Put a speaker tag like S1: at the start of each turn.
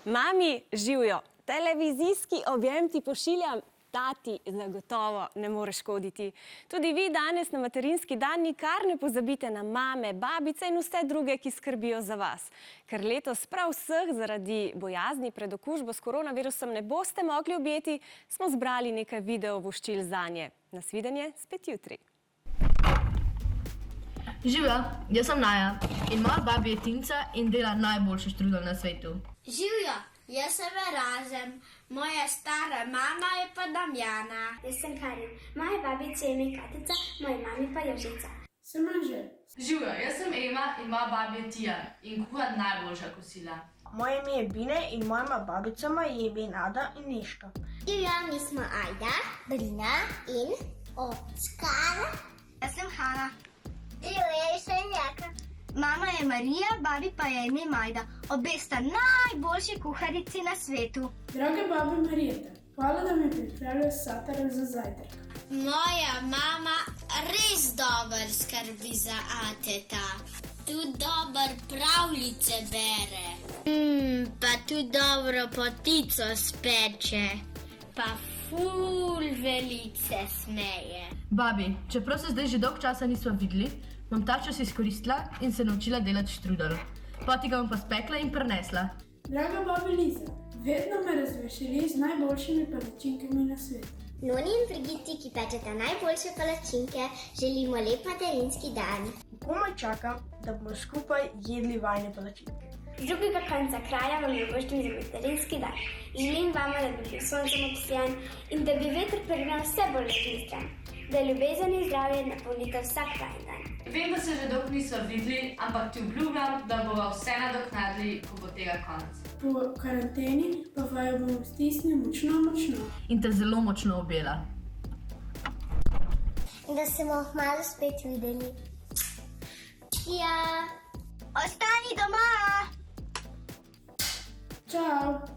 S1: Mami, živijo, televizijski objem ti pošiljam, tati zagotovo ne more škoditi. Tudi vi danes na materinski dan nikar ne pozabite na mame, babice in vse druge, ki skrbijo za vas. Ker letos prav vseh zaradi bojazni pred okužbo s koronavirusom ne boste mogli objeti, smo zbrali nekaj videovoščil zanje. Nasvidenje spet jutri.
S2: Živjo, jaz sem Naja in moja babi je Tinca in dela najboljši štrudel na svetu.
S3: Živjo, jaz sem Erazem, moja stara mama je pa Damjana.
S4: Jaz sem Karin, moja babica je ime Katica, moja mami pa Jožica.
S5: Sem Anže.
S6: Živjo, jaz sem Ema in moja babi je Tija in kuha najboljša kosila.
S5: Moje ime je Bine in moja babica ima ime Nada in Neška.
S4: Živjo, mi smo Ajda, Brina in Oskar.
S3: Jaz sem Hana.
S4: Živjo, jaz sem Jaka.
S3: Mama je Marija, babi pa je ime Majda. Obe sta najboljši kuharici na svetu.
S5: Draga babi Marijeta, hvala, da mi pripravljaš satare za zajtrk.
S3: Moja mama res dobro skrbi za Ateta. Tudi dobro pravljice bere. Pa tudi dobro potico speče. Pa ful veliko se smeje.
S2: Babi, čeprav se zdaj že dolg časa nismo videli, bom ta čas izkoristila in se naučila delati štrudel. Poti ga bom pa spekla in prinesla.
S5: Draga babi Liza, vedno me razvešeli z najboljšimi palačinkami na svetu.
S4: Noni in Brigiti, ki pečeta najboljše palačinke, želimo lep materinski dan.
S5: Komaj čakam, da bomo skupaj jedli vajne palačinke.
S4: Z drugega konca kraja vam ljuboščim za materinski dan. Želim vam, da bi bil soncem obsijan in da bi veter pregnal vse bolezni stran. Da ljubezen in zdravje napolnite vsak pravi dan.
S6: Vem, da se že dolgo nismo videli, ampak ti obljubljam, da bova vse nadoknadili, ko bo tega konec.
S5: Po karanteni pa vaju bom stisnil močno.
S2: In te zelo močno objela.
S4: In da se bomo malo spet videli. Ja.
S3: Ostani doma!
S5: Čau!